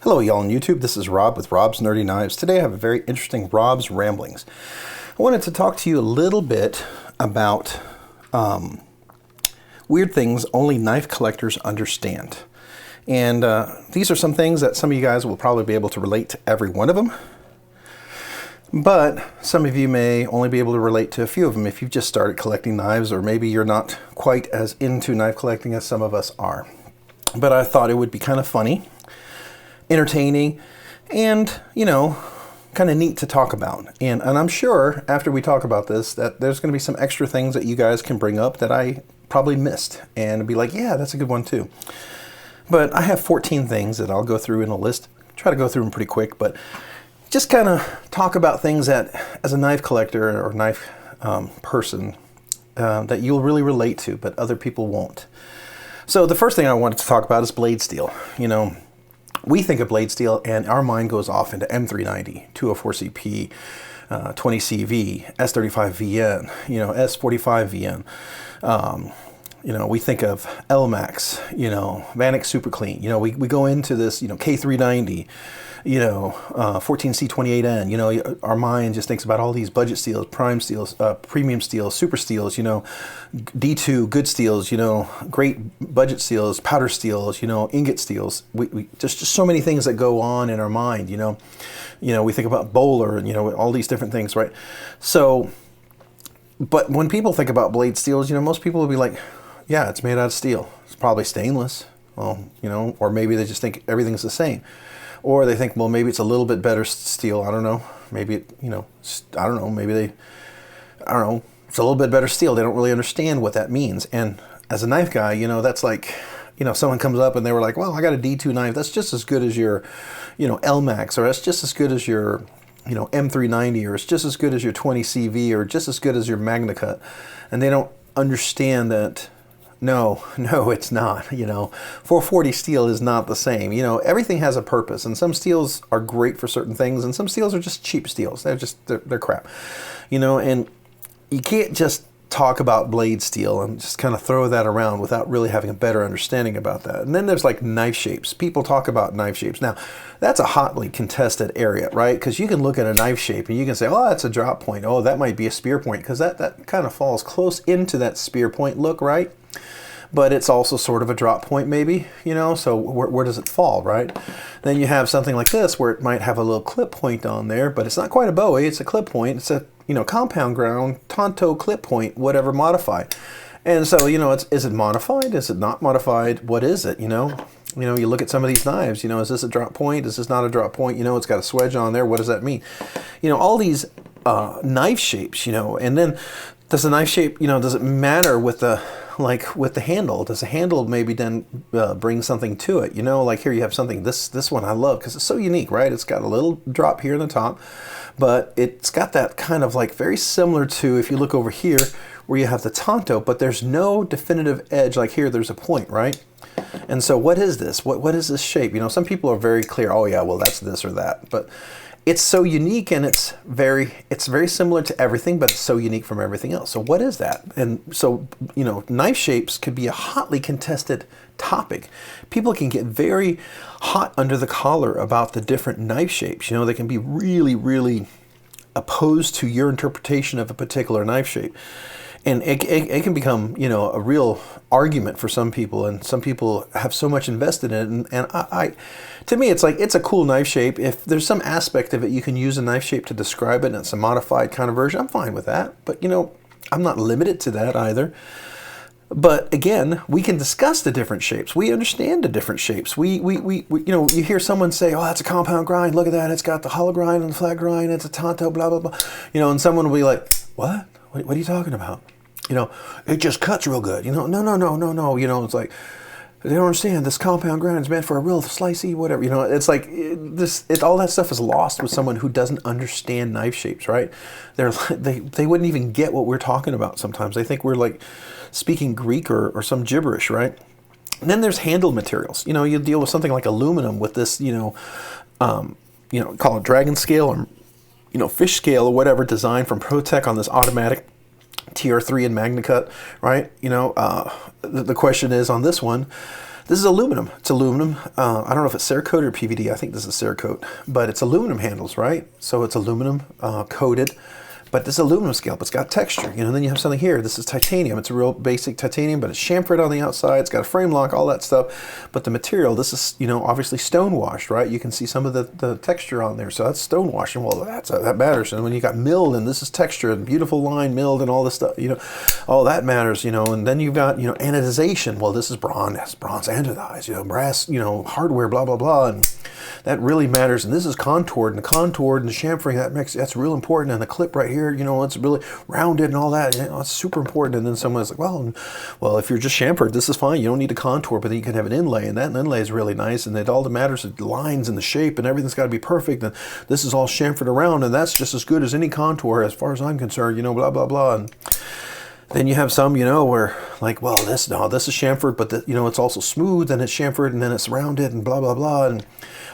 Hello y'all on YouTube, this is Rob with Rob's Nerdy Knives. Today I have a very interesting Rob's Ramblings. I wanted to talk to you a little bit about weird things only knife collectors understand. And these are some things that some of you guys will probably be able to relate to every one of them. But some of you may only be able to relate to a few of them if you've just started collecting knives, or maybe you're not quite as into knife collecting as some of us are. But I thought it would be kind of funny, entertaining, and, you know, kind of neat to talk about. And I'm sure after we talk about this that there's going to be some extra things that you guys can bring up that I probably missed and be like, yeah, that's a good one too. But I have 14 things that I'll go through in a list. Try to go through them pretty quick, but just kind of talk about things that, as a knife collector or knife person, that you'll really relate to, but other people won't. So the first thing I wanted to talk about is blade steel. You know, we think of blade steel and our mind goes off into M390, 204CP, 20CV, S35VN, you know, S45VN. You know, we think of LMAX, you know, Vanek Super Clean. You know, we go into this, you know, K390, you know, 14C28N. You know, our mind just thinks about all these budget steels, prime steels, premium steels, super steels, you know, D2 good steels, you know, great budget steels, powder steels, you know, ingot steels. We just so many things that go on in our mind, you know. You know, we think about Bowler and, you know, all these different things, right? So, but when people think about blade steels, you know, most people will be like, yeah, it's made out of steel. It's probably stainless. Well, you know, or maybe they just think everything's the same. Or they think, well, maybe it's a little bit better steel. I don't know. Maybe it, you know, I don't know. Maybe they, I don't know. It's a little bit better steel. They don't really understand what that means. And as a knife guy, you know, that's like, you know, someone comes up and they were like, well, I got a D2 knife. That's just as good as your, you know, LMAX, or that's just as good as your, you know, M390, or it's just as good as your 20CV, or just as good as your MagnaCut. And they don't understand that. No, it's not. You know, 440 steel is not the same. You know, everything has a purpose, and some steels are great for certain things, and some steels are just cheap steels. They're crap. You know, and you can't just talk about blade steel and just kind of throw that around without really having a better understanding about that. And then there's like knife shapes. People talk about knife shapes. Now, that's a hotly contested area, right? Because you can look at a knife shape and you can say, oh, that's a drop point. Oh, that might be a spear point, because that kind of falls close into that spear point look, right? But it's also sort of a drop point maybe, you know, so where does it fall, right? Then you have something like this where it might have a little clip point on there, but it's not quite a Bowie, it's a clip point. It's a, you know, compound ground, Tonto clip point, whatever, modified. And so, you know, is it modified? Is it not modified? What is it, you know? You know, you look at some of these knives, you know, is this a drop point? Is this not a drop point? You know, it's got a swedge on there. What does that mean? You know, all these knife shapes, you know, and then does the knife shape, you know, does it matter with the, like with the handle? Does the handle maybe then bring something to it? You know, like here you have something, this one I love because it's so unique, right? It's got a little drop here in the top, but it's got that kind of like very similar to, if you look over here where you have the Tonto, but there's no definitive edge. Like here, there's a point, right? And so what is this? What is this shape? You know, some people are very clear, oh yeah, well that's this or that, but it's so unique, and it's very similar to everything, but it's so unique from everything else. So what is that? And so, you know, knife shapes could be a hotly contested topic. People can get very hot under the collar about the different knife shapes. You know, they can be really, really opposed to your interpretation of a particular knife shape. And it can become, you know, a real argument for some people, and some people have so much invested in it. And I to me, it's like, it's a cool knife shape. If there's some aspect of it you can use a knife shape to describe it, and it's a modified kind of version, I'm fine with that. But, you know, I'm not limited to that either. But again, we can discuss the different shapes. We understand the different shapes. We you know, you hear someone say, oh, that's a compound grind. Look at that. It's got the hollow grind and the flat grind. It's a Tonto, blah, blah, blah. You know, and someone will be like, what? What are you talking about? You know, it just cuts real good. You know, no. You know, it's like, they don't understand. This compound grind is meant for a real slicey, whatever. You know, it's like all that stuff is lost with someone who doesn't understand knife shapes, right? They wouldn't even get what we're talking about sometimes. They think we're like speaking Greek or some gibberish, right? And then there's handle materials. You know, you deal with something like aluminum with this, you know, call it dragon scale, or, you know, fish scale or whatever, designed from ProTech on this automatic TR3 and MagnaCut, right? You know, the question is on this one, This is aluminum. It's aluminum. I don't know if it's Cerakote or PVD. I think this is Cerakote, but it's aluminum handles, right? So it's aluminum coated. But this aluminum scalp, it's got texture, you know. And then you have something here. This is titanium. It's a real basic titanium, but it's chamfered on the outside. It's got a frame lock, all that stuff. But the material, this is, you know, obviously stone washed, right? You can see some of the texture on there. So that's stone washing. Well, that matters. And when you got milled, and this is texture and beautiful line milled and all this stuff, you know, all that matters, you know. And then you've got, you know, anodization. Well, this is bronze anodized, you know, brass, you know, hardware, blah, blah, blah. And that really matters. And this is contoured, and the contoured and the chamfering, that's real important. And the clip right here, you know, it's really rounded and all that. You know, it's super important. And then someone's like, well, if you're just chamfered, this is fine. You don't need to contour, but then you can have an inlay, and that inlay is really nice. And it all that matters is the lines and the shape, and everything's got to be perfect. And this is all chamfered around, and that's just as good as any contour as far as I'm concerned. You know, blah blah blah. And then you have some, you know, where like, well, this is chamfered, but you know, it's also smooth, and it's chamfered, and then it's rounded, and blah blah blah, and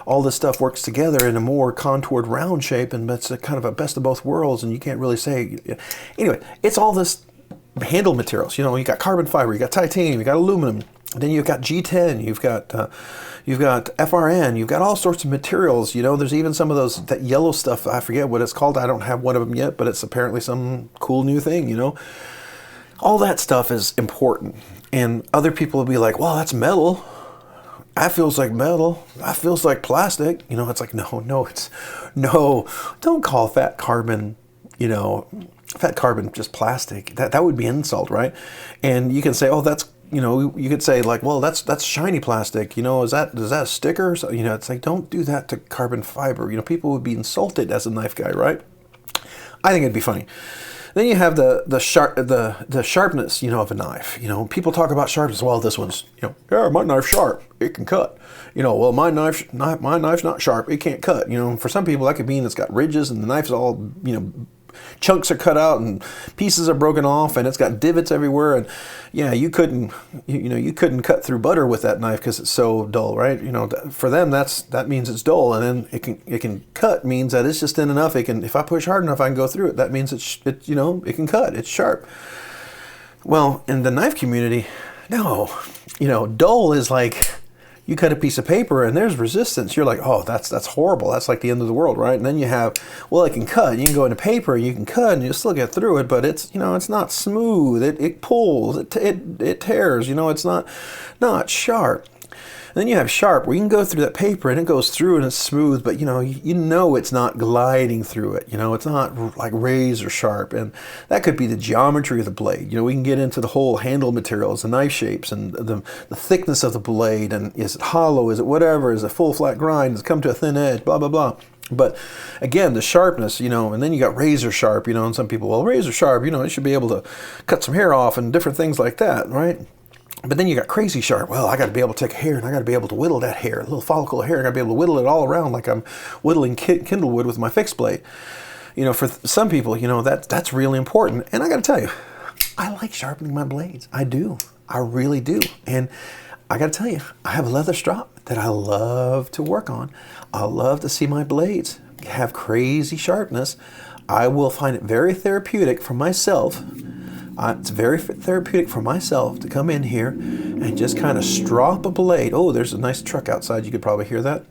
all this stuff works together in a more contoured round shape, and it's a kind of a best of both worlds, and you can't really say. Anyway, it's all this handle materials. You know, you got carbon fiber, you got titanium, you got aluminum, then you've got G10, you've got FRN, you've got all sorts of materials. You know, there's even some of that yellow stuff. I forget what it's called. I don't have one of them yet, but it's apparently some cool new thing. You know, all that stuff is important, and other people will be like, well, that's metal. That feels like metal. That feels like plastic. You know, it's like, no, don't call fat carbon, you know, fat carbon just plastic. That would be an insult, right? And you can say, oh, that's, you know, you could say like, well, that's shiny plastic. You know, is that a sticker? So, you know, it's like, don't do that to carbon fiber. You know, people would be insulted as a knife guy, right? I think it'd be funny. Then you have the sharpness, you know, of a knife. You know, people talk about sharpness. Well, this one's, you know, yeah, my knife's sharp. It can cut. You know, well, my knife's not sharp. It can't cut. You know, for some people that could mean it's got ridges, and the knife's all, you know, chunks are cut out and pieces are broken off, and it's got divots everywhere. And yeah, you couldn't cut through butter with that knife because it's so dull, right? You know, for them that means it's dull, and then it can cut means that it's just thin enough. If I push hard enough, I can go through it. That means it you know, it can cut. It's sharp. Well, in the knife community, no, you know, dull is like, you cut a piece of paper and there's resistance. You're like, oh, that's horrible. That's like the end of the world, right? And then you have, well, it can cut. You can go into paper, you can cut, and you still get through it, but it's, you know, it's not smooth. It pulls, it tears. You know, it's not sharp. And then you have sharp, where you can go through that paper and it goes through and it's smooth, but you know it's not gliding through it. You know, it's not like razor sharp, and that could be the geometry of the blade. You know, we can get into the whole handle materials, the knife shapes, and the thickness of the blade, and is it hollow, is it whatever, is it full flat grind, does it come to a thin edge, blah blah blah. But again, the sharpness, you know, and then you got razor sharp, you know, and some people, well, razor sharp, you know, it should be able to cut some hair off and different things like that, right? But then you got crazy sharp. Well, I got to be able to take hair, and I got to be able to whittle that hair, a little follicle of hair. I got to be able to whittle it all around like I'm whittling kindle wood with my fixed blade. You know, for some people, you know, that's really important. And I got to tell you, I like sharpening my blades. I do. I really do. And I got to tell you, I have a leather strop that I love to work on. I love to see my blades have crazy sharpness. I will find it very therapeutic for myself. It's very therapeutic for myself to come in here and just kind of strop a blade. Oh, there's a nice truck outside. You could probably hear that.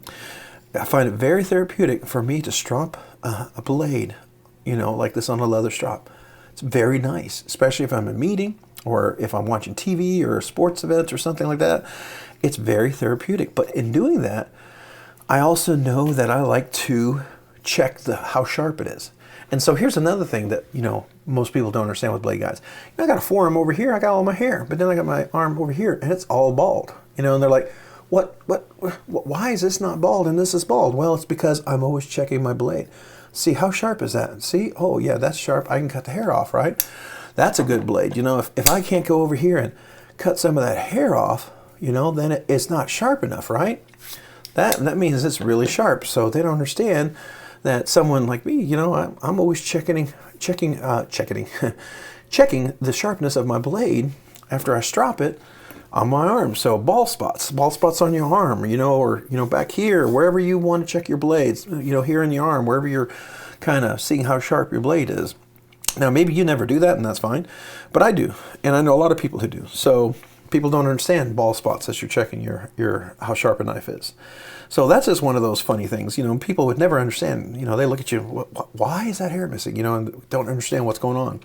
I find it very therapeutic for me to strop a blade, you know, like this on a leather strop. It's very nice, especially if I'm in a meeting or if I'm watching TV or sports events or something like that. It's very therapeutic. But in doing that, I also know that I like to check how sharp it is. And so here's another thing that, you know, most people don't understand with blade guides. You know, I got a forearm over here, I got all my hair, but then I got my arm over here and it's all bald. You know, and they're like, why is this not bald and this is bald? Well, it's because I'm always checking my blade. See, how sharp is that? See, oh yeah, that's sharp. I can cut the hair off, right? That's a good blade. You know, if I can't go over here and cut some of that hair off, you know, then it's not sharp enough, right? That means it's really sharp. So they don't understand that someone like me, you know, I'm always checking the sharpness of my blade after I strop it on my arm. So bald spots on your arm, you know, or, you know, back here, wherever you want to check your blades, you know, here in the arm, wherever you're kind of seeing how sharp your blade is. Now, maybe you never do that, and that's fine, but I do, and I know a lot of people who do. So People don't understand bald spots as you're checking your how sharp a knife is. So that's just one of those funny things. People would never understand. They look at you, why is that hair missing? And don't understand what's going on.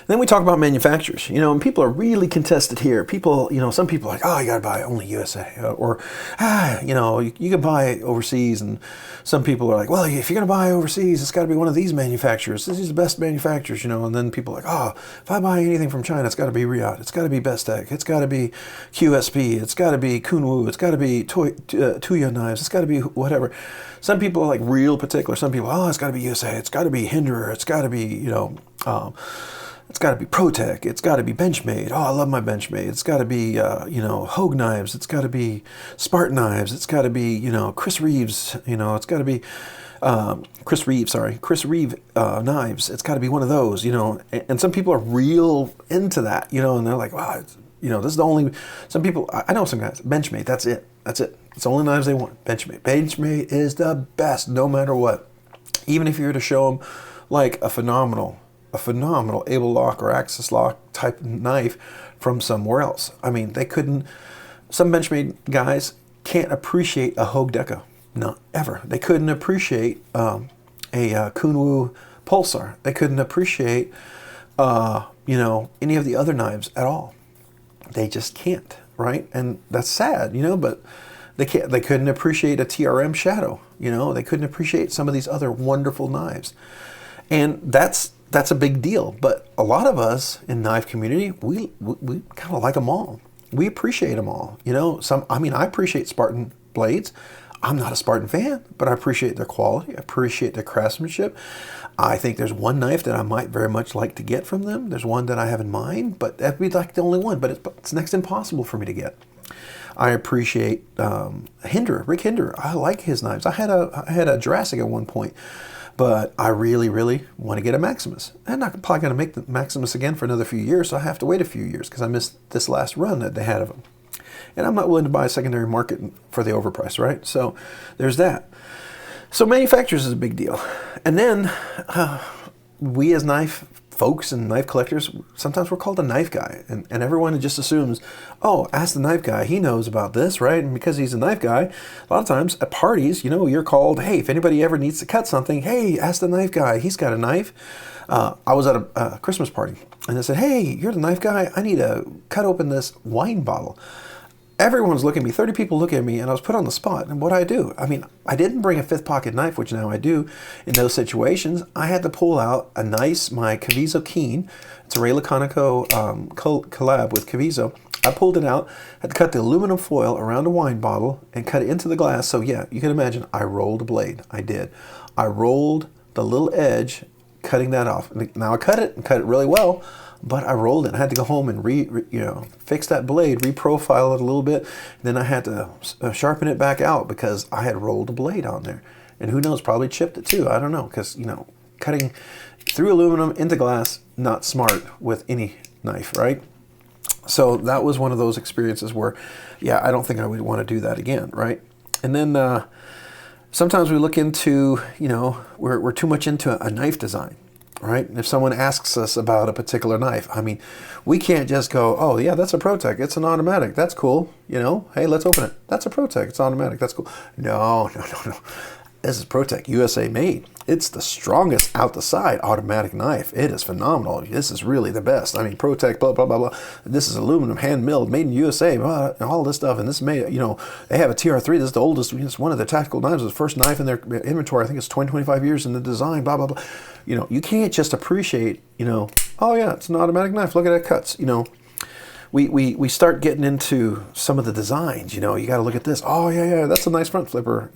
Then we talk about manufacturers, and people are really contested here. People, some people are like, oh, you got to buy only USA, or, you can buy overseas. And some people are like, well, if you're going to buy overseas, it's got to be one of these manufacturers. This is the best manufacturers, And then people are like, oh, if I buy anything from China, it's got to be Riyadh. It's got to be Bestech. It's got to be QSP. It's got to be Kunwu. It's got to be Tuya knives. It's got to be whatever. Some people are like real particular. Some people, oh, it's got to be USA. It's got to be Hinderer. It's got to be, it's got to be ProTech. It's got to be Benchmade. Oh, I love my Benchmade. It's got to be, Hogue knives. It's got to be Spartan knives. It's got to be, Chris Reeves. It's got to be Chris Reeve knives. It's got to be one of those. And some people are real into that. And they're like, wow, this is the only. Some people, I know some guys. Benchmade. That's it. It's the only knives they want. Benchmade. Benchmade is the best, no matter what. Even if you were to show them like a phenomenal able lock or axis lock type knife from somewhere else. I mean, some Benchmade guys can't appreciate a Hogue Deca. Not ever. They couldn't appreciate a Kunwu Pulsar. They couldn't appreciate, any of the other knives at all. They just can't, right? And that's sad, but they couldn't appreciate a TRM Shadow. They couldn't appreciate some of these other wonderful knives. And that's a big deal. But a lot of us in knife community, we kind of like them all. We appreciate them all. I appreciate Spartan blades. I'm not a Spartan fan, but I appreciate their quality. I appreciate their craftsmanship. I think there's one knife that I might very much like to get from them. There's one that I have in mind, but that'd be like the only one. But it's next impossible for me to get. I appreciate Hinderer, Rick Hinderer. I like his knives. I had a Jurassic at one point. But I really, really want to get a Maximus. I'm not probably going to make the Maximus again for another few years, so I have to wait a few years because I missed this last run that they had of them. And I'm not willing to buy a secondary market for the overprice, right? So there's that. So manufacturers is a big deal. And then we as knife folks and knife collectors, sometimes we're called a knife guy. And everyone just assumes, oh, ask the knife guy. He knows about this, right? And because he's a knife guy, a lot of times at parties, you're called, hey, if anybody ever needs to cut something, hey, ask the knife guy. He's got a knife. I was at a Christmas party, and I said, hey, you're the knife guy. I need to cut open this wine bottle. Everyone's looking at me. 30 people look at me, and I was put on the spot. And what do? I mean, I didn't bring a fifth pocket knife, which now I do. In those situations, I had to pull out my Caviso Keen. It's a Ray Laconico collab with Caviso. I pulled it out, had to cut the aluminum foil around a wine bottle and cut it into the glass. So yeah, you can imagine, I rolled a blade. I did. I rolled the little edge, cutting that off. Now I cut it really well. But I rolled it. I had to go home and fix that blade, reprofile it a little bit. Then I had to sharpen it back out because I had rolled a blade on there. And who knows, probably chipped it too. I don't know, because cutting through aluminum into glass, not smart with any knife, right? So that was one of those experiences where, yeah, I don't think I would want to do that again, right? And then sometimes we look into, we're too much into a knife design. Right? If someone asks us about a particular knife, I mean, we can't just go, oh yeah, that's a ProTech. It's an automatic. That's cool. Hey, let's open it. That's a ProTech. It's automatic. That's cool. No. This is ProTech, USA made. It's the strongest out the side automatic knife. It is phenomenal. This is really the best. I mean, ProTech, blah, blah, blah, blah. This is aluminum, hand milled, made in USA, blah, and all this stuff. And this is made, they have a TR3. This is the oldest, it's one of their tactical knives. It's the first knife in their inventory. I think it's 25 years in the design, blah, blah, blah. You can't just appreciate, oh yeah, it's an automatic knife. Look at that cuts, We start getting into some of the designs, you got to look at this. Oh, yeah, that's a nice front flipper.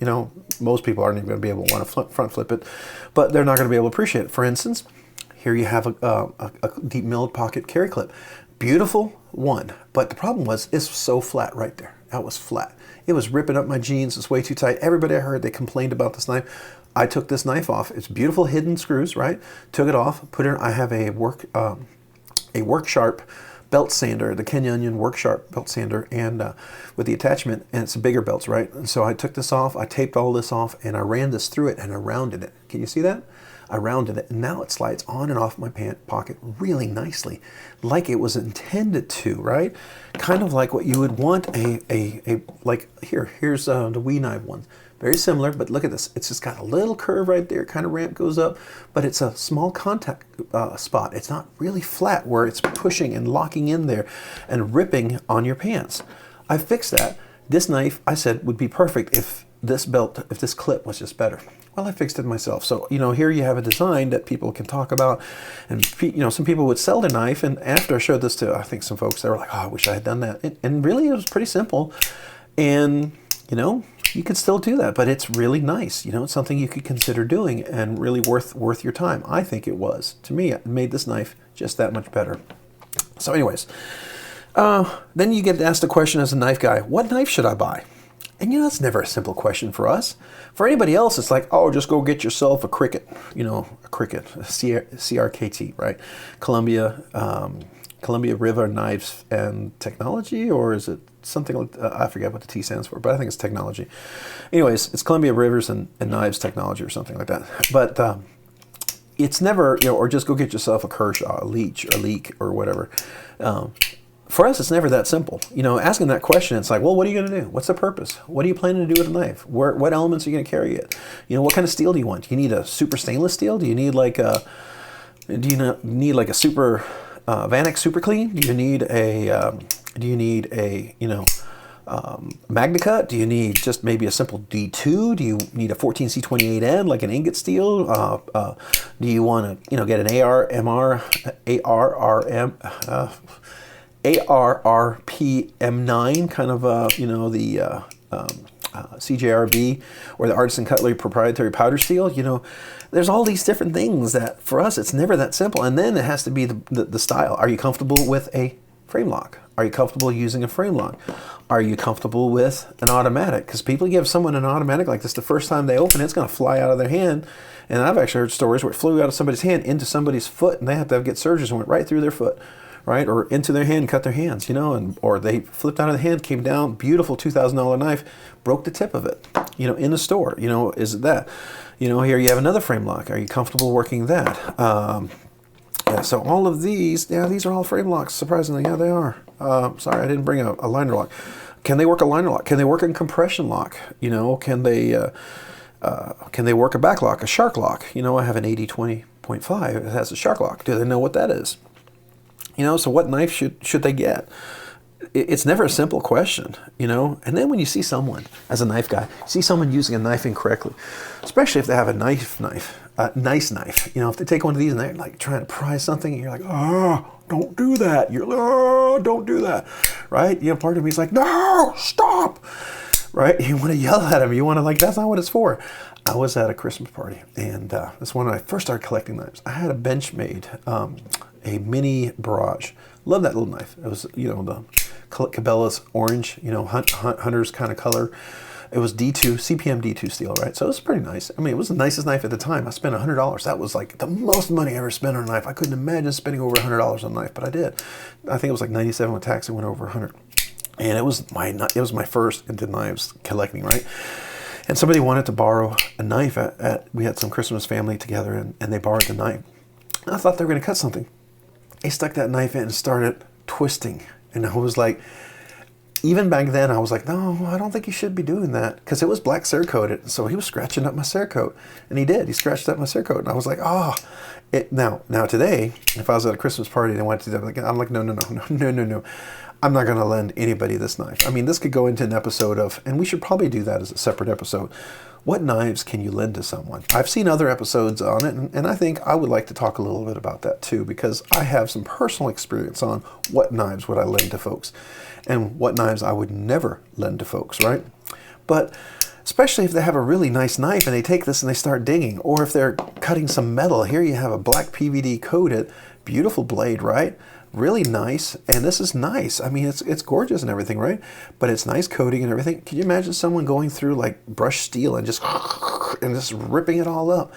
Most people aren't even going to be able to want to front flip it, but they're not going to be able to appreciate it. For instance, here you have a deep milled pocket carry clip. Beautiful one, but the problem was it's so flat right there. That was flat. It was ripping up my jeans. It's way too tight. Everybody I heard, they complained about this knife. I took this knife off. It's beautiful hidden screws, right? Took it off, put it in. I have a work sharp belt sander, the Kenyon Work Sharp belt sander, and with the attachment, and it's bigger belts, right? And so I took this off, I taped all this off, and I ran this through it, and I rounded it. Can you see that? I rounded it, and now it slides on and off my pant pocket really nicely, like it was intended to, right? Kind of like what you would want like here's the Wee Knife one. Very similar, but look at this. It's just got a little curve right there, kind of ramp goes up, but it's a small contact spot. It's not really flat where it's pushing and locking in there and ripping on your pants. I fixed that. This knife, I said, would be perfect if this clip was just better. Well, I fixed it myself. So, here you have a design that people can talk about. And, some people would sell the knife. And after I showed this to, I think, some folks, they were like, oh, I wish I had done that. And really, it was pretty simple. And, you could still do that. But it's really nice. It's something you could consider doing and really worth your time. I think it was. To me, it made this knife just that much better. So anyways, then you get asked the question as a knife guy, what knife should I buy? And that's never a simple question for us. For anybody else, it's like, oh, just go get yourself a Cricket, a CRKT, right? Columbia River Knives and Technology, or is it something like, I forget what the T stands for, but I think it's technology. Anyways, it's Columbia Rivers and Knives Technology or something like that. But it's never, or just go get yourself a Kershaw, a Leech, or Leek, or whatever. For us, it's never that simple. Asking that question, it's like, well, what are you going to do? What's the purpose? What are you planning to do with a knife? What elements are you going to carry it? What kind of steel do you want? Do you need a super stainless steel? Do you need like a super Vanek Super Clean? Do you need a MagnaCut? Do you need just maybe a simple D2? Do you need a 14C28N like an ingot steel? Do you want to get an ARRP M9 kind of the CJRB or the Artisan Cutlery proprietary powder steel? There's all these different things that for us it's never that simple. And then it has to be the style. Are you comfortable with a frame lock? Are you comfortable using a frame lock? Are you comfortable with an automatic? Because people give someone an automatic like this, the first time they open it, it's going to fly out of their hand. And I've actually heard stories where it flew out of somebody's hand into somebody's foot, and they have to get surgeons and went right through their foot, right? Or into their hand, cut their hands, or they flipped out of the hand, came down, beautiful $2,000 knife, broke the tip of it, in the store. Is it that? Here you have another frame lock. Are you comfortable working that? Yeah, so all of these, these are all frame locks, surprisingly. Yeah, they are. Sorry, I didn't bring a liner lock. Can they work a liner lock? Can they work a compression lock? Can they work a back lock, a shark lock? I have an 80-20.5. It has a shark lock. Do they know what that is? So what knife should they get? It's never a simple question, And then when you see someone, as a knife guy, see someone using a knife incorrectly, especially if they have a nice knife. If they take one of these and they're like trying to pry something, and you're like, oh, don't do that. You're like, oh, don't do that, right? Part of me is like, no, stop, right? You want to yell at him. You want to that's not what it's for. I was at a Christmas party, and this one when I first started collecting knives. I had a Benchmade, a mini barrage. Love that little knife. It was, the Cabela's orange, hunter's kind of color. It was D2, CPM D2 steel, right? So it was pretty nice. I mean, it was the nicest knife at the time. I spent $100. That was like the most money I ever spent on a knife. I couldn't imagine spending over $100 on a knife, but I did. I think it was like 97 with tax. It went over 100. And it was my first into knives collecting, right? And somebody wanted to borrow a knife we had some Christmas family together, and they borrowed the knife. I thought they were going to cut something. They stuck that knife in and started twisting. And I was like, even back then, I was like, no, I don't think you should be doing that. Because it was black Cerakoted. So he was scratching up my Cerakote. And he did. He scratched up my Cerakote. And I was like, oh. Now today, if I was at a Christmas party and I went to them, I'm like, no. I'm not going to lend anybody this knife. I mean, this could go into an episode of, and we should probably do that as a separate episode. What knives can you lend to someone? I've seen other episodes on it, and I think I would like to talk a little bit about that too, because I have some personal experience on what knives would I lend to folks and what knives I would never lend to folks, right? But especially if they have a really nice knife and they take this and they start dinging, or if they're cutting some metal. Here you have a black PVD coated, beautiful blade, right? Really nice, and this is nice. I mean, it's gorgeous and everything, right? But it's nice coating and everything. Can you imagine someone going through like brushed steel and just ripping it all up?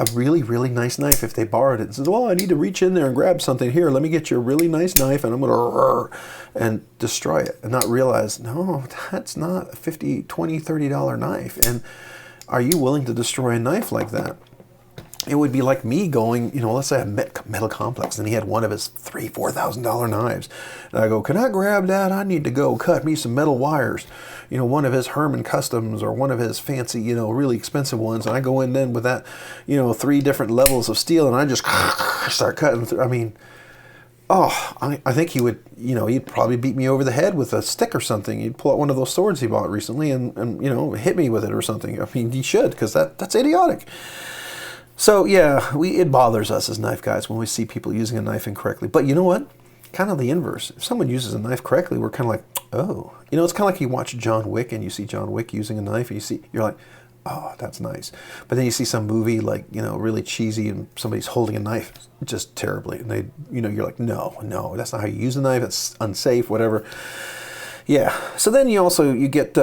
a really, really nice knife if they borrowed it and says, well, I need to reach in there and grab something. Here, let me get you a really nice knife and I'm going to and destroy it, and not realize, no, that's not a $50, $20, $30 knife. And are you willing to destroy a knife like that? It would be like me going, let's say a metal complex, and he had one of his $3,000, $4,000 knives. And I go, can I grab that? I need to go cut me some metal wires. One of his Herman Customs or one of his fancy, really expensive ones. And I go in then with that, 3 different levels of steel, and I just start cutting through. I mean, I think he would, he'd probably beat me over the head with a stick or something. He'd pull out one of those swords he bought recently and hit me with it or something. I mean, he should, because that's idiotic. So yeah, it bothers us as knife guys when we see people using a knife incorrectly. But you know what? Kind of the inverse. If someone uses a knife correctly, we're kind of like, oh. It's kind of like you watch John Wick and you see John Wick using a knife and you're like, oh, that's nice. But then you see some movie like, really cheesy and somebody's holding a knife just terribly. And they, you're like, no, that's not how you use a knife. It's unsafe, whatever. Yeah. So then you get,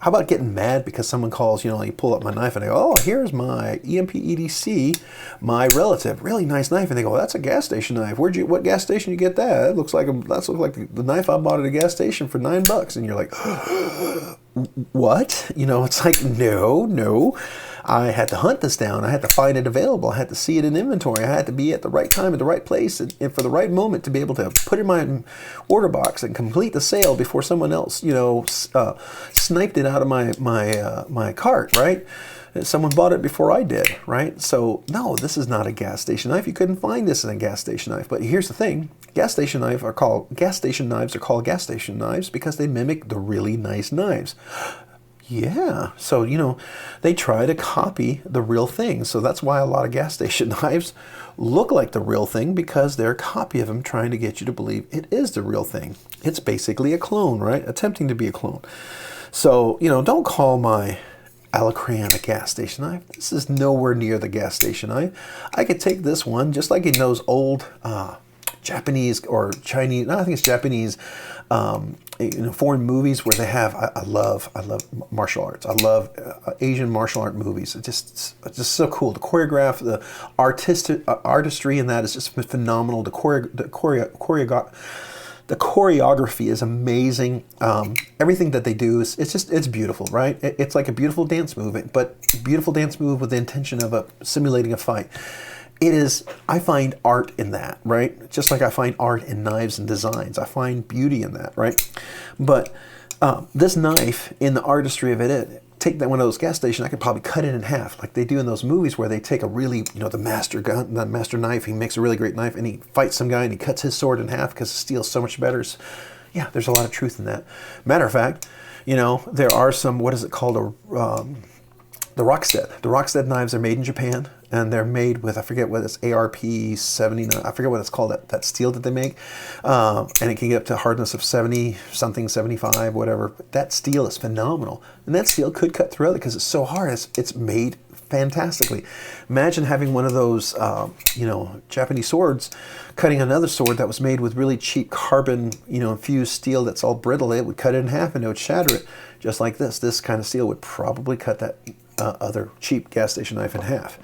how about getting mad because someone calls, you pull up my knife and they go, oh, here's my EMP EDC, my relative, really nice knife. And they go, well, that's a gas station knife. What gas station you get that? That looks like the knife I bought at a gas station for $9. And you're like, what? It's like, no. I had to hunt this down. I had to find it available. I had to see it in inventory. I had to be at the right time, at the right place, and for the right moment to be able to put it in my order box and complete the sale before someone else, sniped it out of my cart, right? Someone bought it before I did, right? So no, this is not a gas station knife. You couldn't find this in a gas station knife. But here's the thing: gas station knives are called gas station knives because they mimic the really nice knives. Yeah, so, they try to copy the real thing. So that's why a lot of gas station knives look like the real thing, because they're a copy of them trying to get you to believe it is the real thing. It's basically a clone, right? Attempting to be a clone. So, don't call my Alacran a gas station knife. This is nowhere near the gas station knife. I could take this one, just like in those old Japanese or Chinese, no, I think it's Japanese, foreign movies where they have, I love martial arts. I love Asian martial art movies. It's just so cool. The choreograph, the artistry in that is just phenomenal. The choreography is amazing. Everything that they do it's beautiful, right? It's like a beautiful dance move, but beautiful dance move with the intention of simulating a fight. It is, I find art in that, right? Just like I find art in knives and designs. I find beauty in that, right? But this knife, in the artistry of it, take that one of those gas stations, I could probably cut it in half, like they do in those movies where they take a really, the master knife, he makes a really great knife, and he fights some guy and he cuts his sword in half because the steel's so much better. Yeah, there's a lot of truth in that. Matter of fact, there are some, what is it called, the Rockstead. The Rockstead knives are made in Japan, and they're made with, I forget what it's, ARP 79, I forget what it's called, that steel that they make. And it can get up to a hardness of 70 something, 75, whatever. That steel is phenomenal. And that steel could cut through it because it's so hard. It's made fantastically. Imagine having one of those, Japanese swords, cutting another sword that was made with really cheap carbon, infused steel that's all brittle. It would cut it in half and it would shatter it. Just like this. This kind of steel would probably cut that other cheap gas station knife in half.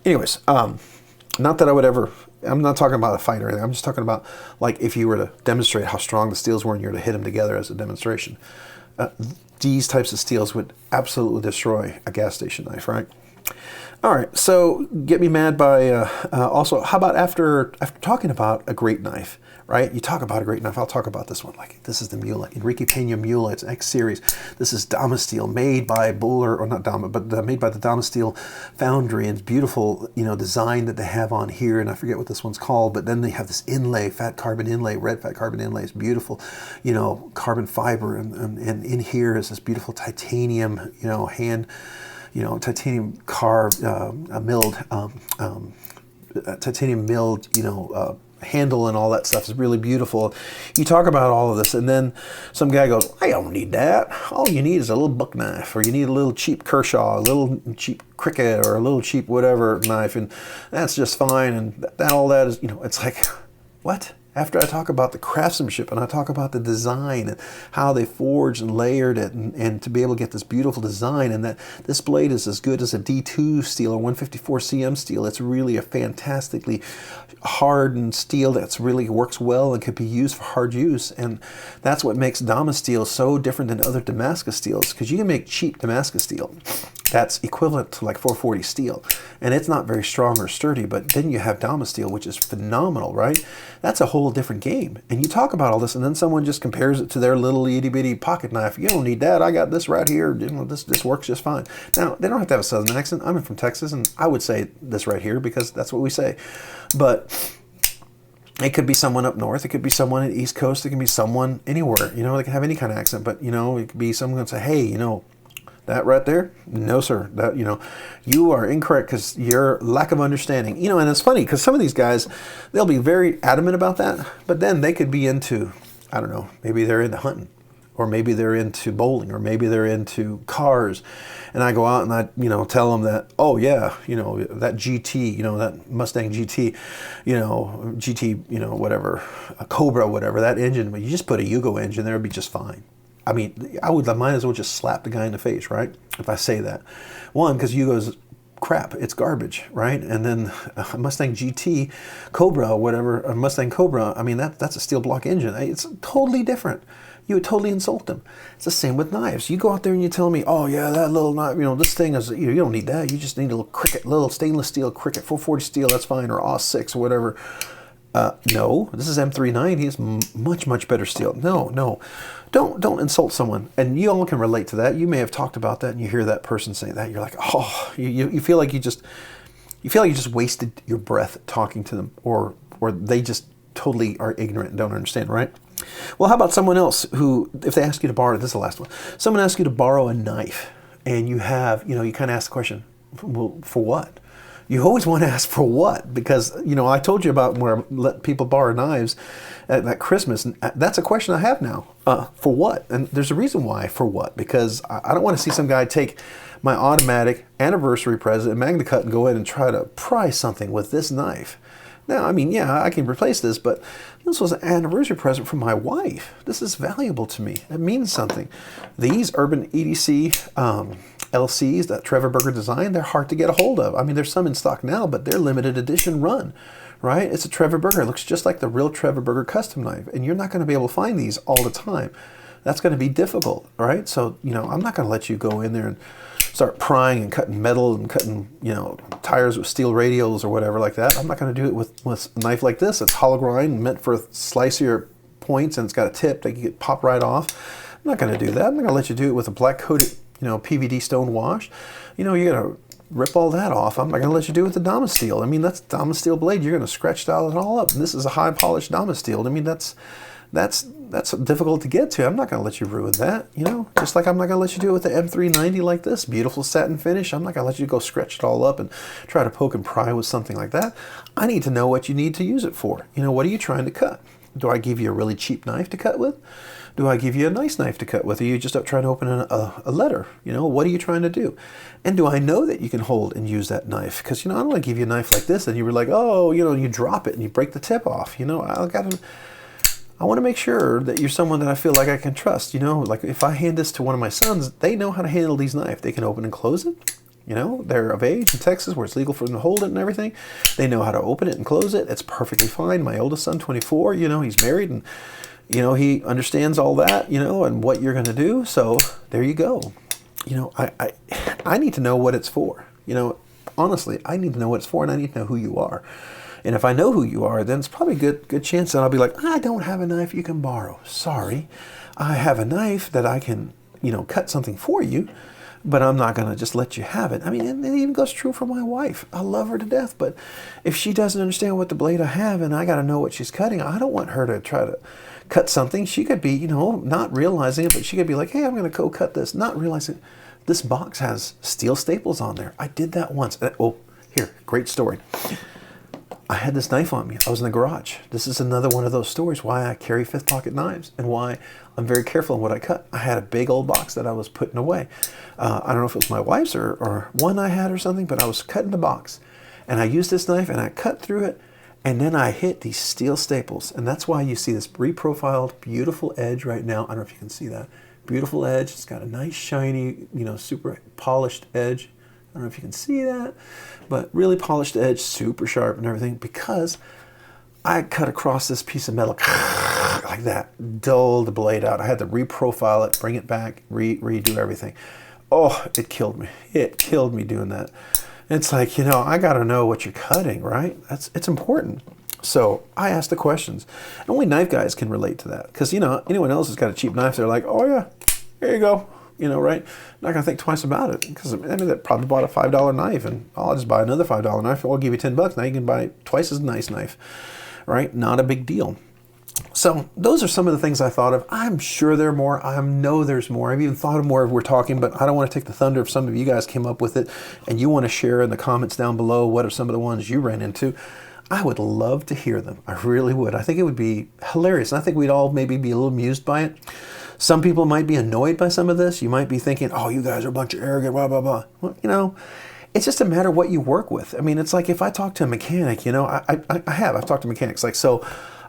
Anyways, not that I would ever, I'm not talking about a fight or anything. I'm just talking about, like, if you were to demonstrate how strong the steels were and you were to hit them together as a demonstration. These types of steels would absolutely destroy a gas station knife, right? All right, so get me mad by, also, how about after talking about a great knife, right? You talk about a great knife, I'll talk about this one. Like, this is the Mula, Enrique Peña Mula, it's an X series. This is Dama Steel, made by Buller, or not Dama, but made by the Dama Steel Foundry, and beautiful, design that they have on here, and I forget what this one's called, but then they have this inlay, fat carbon inlay, red fat carbon inlay. It's beautiful, carbon fiber, and in here is this beautiful titanium, titanium carved, milled, titanium milled, handle and all that stuff is really beautiful. You talk about all of this, and then some guy goes, I don't need that. All you need is a little buck knife, or you need a little cheap Kershaw, a little cheap Cricket, or a little cheap whatever knife, and that's just fine. And all that is, it's like, what? After I talk about the craftsmanship and I talk about the design and how they forged and layered it and to be able to get this beautiful design, and that this blade is as good as a D2 steel or 154 cm steel. It's really a fantastically hardened steel that's really works well and could be used for hard use. And that's what makes Damas steel so different than other Damascus steels, because you can make cheap Damascus steel that's equivalent to like 440 steel, and it's not very strong or sturdy. But then you have Damas steel, which is phenomenal, right? That's a whole different game. And you talk about all this, and then someone just compares it to their little itty bitty pocket knife. You don't need that. I got this right here. You know, this works just fine. Now, they don't have to have a southern accent. I'm from Texas, and I would say this right here because that's what we say. But it could be someone up north. It could be someone at the East Coast. It can be someone anywhere. You know, they can have any kind of accent. But, you know, it could be someone going to say, hey, you know, that right there? No, sir. That, you know, you are incorrect because your lack of understanding. You know, and it's funny because some of these guys, they'll be very adamant about that, but then they could be into, I don't know, maybe they're into hunting, or maybe they're into bowling, or maybe they're into cars. And I go out and I, you know, tell them that, oh yeah, you know, that GT, you know, that Mustang GT, you know, GT, you know, whatever, a Cobra, whatever, that engine, but you just put a Yugo engine there, it'd be just fine. I mean, I might as well just slap the guy in the face, right? If I say that. One, because Yugo's crap, it's garbage, right? And then a Mustang GT, Cobra, whatever, a Mustang Cobra, I mean, that's a steel block engine. It's totally different. You would totally insult them. It's the same with knives. You go out there and you tell me, oh yeah, that little knife, you know, this thing is, you don't need that. You just need a little cricket, little stainless steel cricket, 440 steel, that's fine, or AUS6 or whatever. No, this is M390. It's much, much better steel. No. Don't insult someone. And you all can relate to that. You may have talked about that and you hear that person say that. You're like, oh, you feel like you just wasted your breath talking to them, or they just totally are ignorant and don't understand, right? Well, how about someone else who, if they ask you to borrow, this is the last one. Someone asks you to borrow a knife and you have, you know, you kind of ask the question, well, for what? You always want to ask for what, because, you know, I told you about where I let people borrow knives at Christmas, and that's a question I have now. For what? And there's a reason why, for what, because I don't want to see some guy take my automatic anniversary present, Magna Cut, and go in and try to pry something with this knife. Now, I mean, yeah, I can replace this, but this was an anniversary present from my wife. This is valuable to me. It means something. These Urban EDC LCs that Trevor Berger designed, they're hard to get a hold of. I mean, there's some in stock now, but they're limited edition run, right? It's a Trevor Berger. It looks just like the real Trevor Berger custom knife, and you're not going to be able to find these all the time. That's going to be difficult, right? So, you know, I'm not going to let you go in there and start prying and cutting metal and cutting, you know, tires with steel radials or whatever like that. I'm not going to do it with a knife like this. It's hollow grind, meant for slicier points, and it's got a tip that you can pop right off. I'm not going to do that. I'm not going to let you do it with a black coated, you know, PVD stone wash. You know, you're going to rip all that off. I'm not going to let you do it with the Damas steel. I mean, that's Damas steel blade. You're going to scratch it all up. And this is a high polished Damas steel. I mean, that's difficult to get to. I'm not going to let you ruin that, you know, just like I'm not going to let you do it with the M390 like this, beautiful satin finish. I'm not going to let you go scratch it all up and try to poke and pry with something like that. I need to know what you need to use it for. You know, what are you trying to cut? Do I give you a really cheap knife to cut with? Do I give you a nice knife to cut with? Are you just trying to open a letter? You know, what are you trying to do? And do I know that you can hold and use that knife? Because, you know, I don't want to give you a knife like this and you were like, oh, you know, you drop it and you break the tip off. You know, I want to make sure that you're someone that I feel like I can trust. You know, like if I hand this to one of my sons, they know how to handle these knives. They can open and close it. You know, they're of age in Texas where it's legal for them to hold it and everything. They know how to open it and close it. It's perfectly fine. My oldest son, 24, you know, he's married and, you know, he understands all that, you know, and what you're going to do. So there you go. You know, I need to know what it's for. You know, honestly, I need to know what it's for, and I need to know who you are. And if I know who you are, then it's probably a good chance that I'll be like, I don't have a knife you can borrow. Sorry. I have a knife that I can, you know, cut something for you, but I'm not going to just let you have it. I mean, and it even goes true for my wife. I love her to death, but if she doesn't understand what the blade I have and I got to know what she's cutting, I don't want her to try to cut something. She could be, you know, not realizing it, but she could be like, hey, I'm going to go cut this, not realizing this box has steel staples on there. I did that once. Oh, here, great story. I had this knife on me. I was in the garage. This is another one of those stories why I carry fifth pocket knives and why I'm very careful in what I cut. I had a big old box that I was putting away. I don't know if it was my wife's or one I had or something, but I was cutting the box. And I used this knife and I cut through it. And then I hit these steel staples, and that's why you see this reprofiled, beautiful edge right now. I don't know if you can see that. Beautiful edge. It's got a nice, shiny, super polished edge. I don't know if you can see that, but really polished edge, super sharp and everything, because I cut across this piece of metal like that, dull the blade out. I had to reprofile it, bring it back, redo everything. Oh, it killed me. It killed me doing that. It's like, I got to know what you're cutting, right? It's important. So I asked the questions. And only knife guys can relate to that. Because, anyone else has got a cheap knife, they're like, oh yeah, here you go. Right? Not going to think twice about it. Because, they probably bought a $5 knife, and I'll just buy another $5 knife. I'll give you $10. Now you can buy twice as nice knife, right? Not a big deal. So those are some of the things I thought of. I'm sure there are more. I know there's more. I've even thought of more as we're talking, but I don't want to take the thunder if some of you guys came up with it and you want to share in the comments down below what are some of the ones you ran into. I would love to hear them. I really would. I think it would be hilarious. And I think we'd all maybe be a little amused by it. Some people might be annoyed by some of this. You might be thinking, oh, you guys are a bunch of arrogant, blah, blah, blah. Well, it's just a matter of what you work with. I mean, it's like if I talk to a mechanic, I've talked to mechanics. Like, so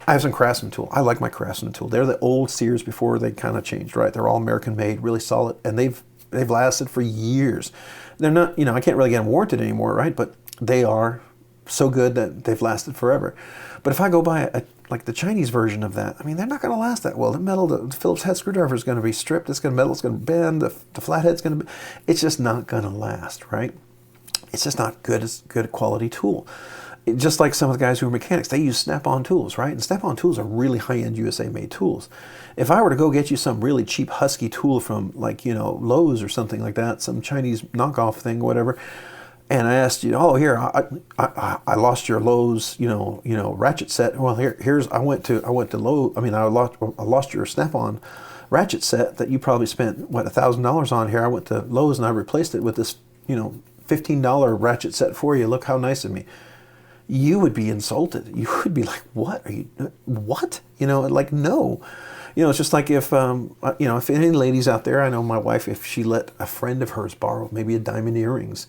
I have some Craftsman tool. I like my Craftsman tool. They're the old Sears before they kind of changed, right? They're all American made, really solid, and they've lasted for years. They're not, I can't really get them warranted anymore, right? But they are so good that they've lasted forever. But if I go buy like the Chinese version of that, I mean, they're not going to last that well. The metal, the Phillips head screwdriver is going to be stripped. It's going to metal. It's going to bend. The flathead's going to. It's just not going to last, right? It's just not good a quality tool. Just like some of the guys who are mechanics, they use Snap-on tools, right? And Snap-on tools are really high-end USA-made tools. If I were to go get you some really cheap Husky tool from like, Lowe's or something like that, some Chinese knockoff thing, whatever, and I asked you, oh, here, I lost your Lowe's, ratchet set. Well, I went to Lowe's. I mean, I lost your Snap-on ratchet set that you probably spent $1,000 on. Here, I went to Lowe's and I replaced it with this, $15 ratchet set for you. Look how nice of me. You would be insulted. You would be like, what are you, what? Like, no. It's just like if any ladies out there, I know my wife, if she let a friend of hers borrow maybe a diamond earrings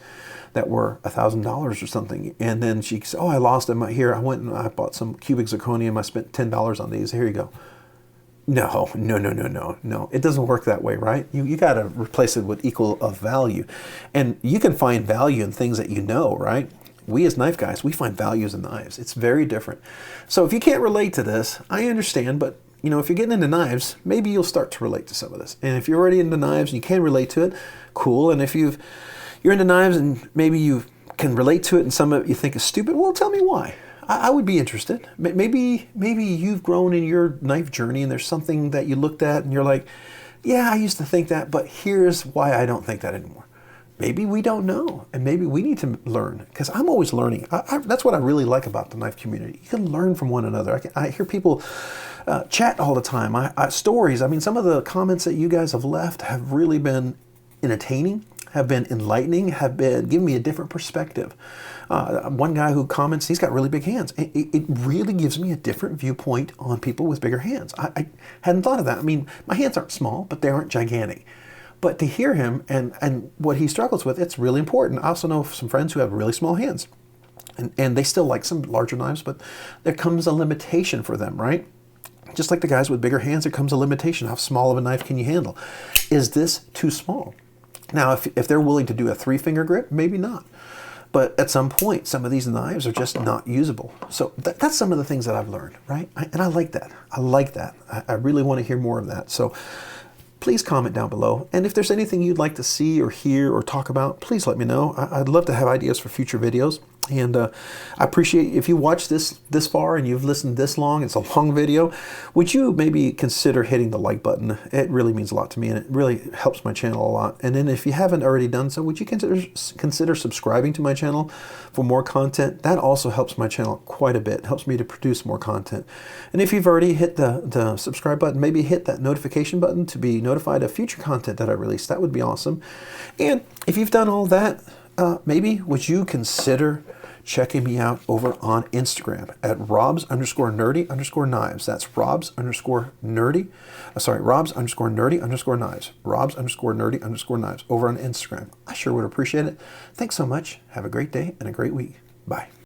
that were $1,000 or something, and then she says, oh, I lost them here. I went and I bought some cubic zirconium. I spent $10 on these. Here you go. No. It doesn't work that way, right? You got to replace it with equal of value. And you can find value in things that right? We as knife guys, we find values in knives. It's very different. So if you can't relate to this, I understand, but if you're getting into knives, maybe you'll start to relate to some of this. And if you're already into knives and you can relate to it, cool. And if you're into knives and maybe you can relate to it and some of it you think is stupid, well, tell me why. I would be interested. Maybe you've grown in your knife journey and there's something that you looked at and you're like, yeah, I used to think that, but here's why I don't think that anymore. Maybe we don't know, and maybe we need to learn, because I'm always learning. That's what I really like about the knife community. You can learn from one another. I hear people chat all the time. Stories. I mean, some of the comments that you guys have left have really been entertaining, have been enlightening, have been giving me a different perspective. One guy who comments, he's got really big hands. It really gives me a different viewpoint on people with bigger hands. I hadn't thought of that. I mean, my hands aren't small, but they aren't gigantic. But to hear him and what he struggles with, it's really important. I also know some friends who have really small hands. And they still like some larger knives, but there comes a limitation for them, right? Just like the guys with bigger hands, there comes a limitation. How small of a knife can you handle? Is this too small? Now, if they're willing to do a 3-finger grip, maybe not. But at some point, some of these knives are just not usable. So that's some of the things that I've learned, right? And I like that. I really want to hear more of that. So please comment down below. And if there's anything you'd like to see or hear or talk about, please let me know. I'd love to have ideas for future videos. And I appreciate if you watch this far and you've listened this long. It's a long video. Would you maybe consider hitting the like button? It really means a lot to me, and it really helps my channel a lot. And then if you haven't already done so, would you consider subscribing to my channel for more content? That also helps my channel quite a bit. It helps me to produce more content. And if you've already hit the subscribe button, maybe hit that notification button to be notified of future content that I release. That would be awesome. And if you've done all that, maybe would you consider checking me out over on Instagram at robs_nerdy_knives. That's robs_nerdy. Robs_nerdy_knives. Robs_nerdy_knives over on Instagram. I sure would appreciate it. Thanks so much. Have a great day and a great week. Bye.